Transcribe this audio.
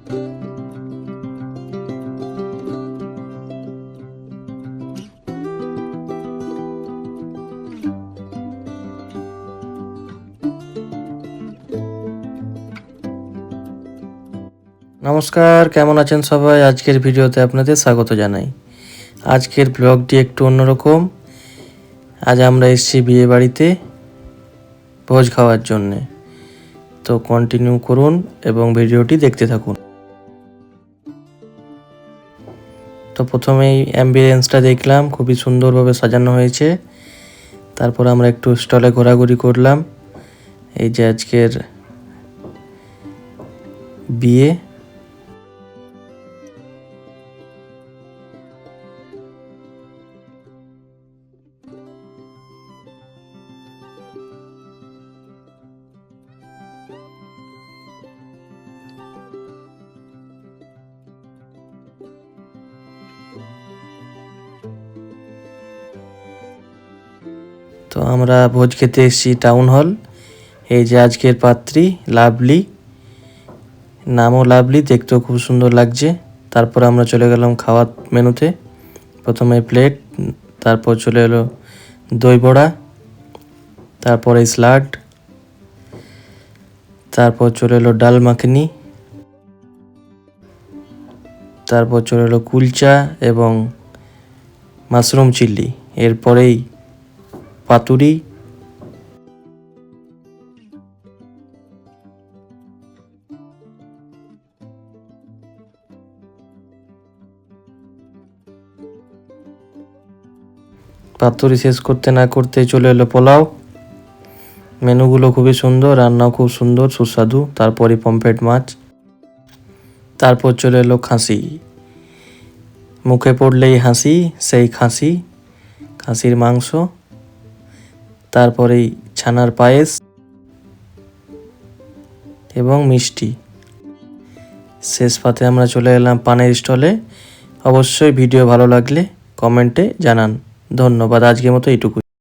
নমস্কার, কেমন আছেন সবাই? আজকের ভিডিওতে আপনাদের স্বাগত জানাই। আজকের ব্লগটি একটু অন্যরকম। আজ আমরা এসেছি বিয়ে বাড়িতে ভোজ খাওয়ার জন্যে। তো কন্টিনিউ করুন এবং ভিডিওটি দেখতে থাকুন। তো প্রথমেই অ্যাম্বিয়েন্সটা দেখলাম, খুবই সুন্দরভাবে সাজানো হয়েছে। তারপর আমরা একটু স্টলে ঘোরাঘুরি করলাম। এই যে আজকের বিয়ে। তো আমরা ভোজ খেতে এসেছি টাউন হল। এই যে আজকের পাত্রী লাভলি, নামও লাভলি, দেখতেও খুব সুন্দর লাগছে। তারপর আমরা চলে গেলাম খাওয়ার মেনুতে। প্রথমে প্লেট, তারপর চলে এলো দই বড়া, তারপরে স্যালাড, তারপর চলে এলো ডাল মাখনি, তারপর চলে এলো কুলচা এবং মাশরুম চিল্লি। এরপরেই পাতুরি, পাতুরি শেষ করতে না করতে চলে এলো পোলাও। মেনুগুলো খুবই সুন্দর, রান্নাও খুব সুন্দর সুস্বাদু। তারপরে পমফ্রেট মাছ, তারপর চলে এলো খাসি। মুখে পড়লেই হাসি, সেই খাসি, খাসির মাংস। তারপরেই ছানার পায়েস এবং মিষ্টি। শেষ পাতে আমরা চলে এলাম পানের স্টলে। অবশ্যই ভিডিও ভালো লাগলে কমেন্টে জানান। ধন্যবাদ। আজকের মতো এইটুকুই।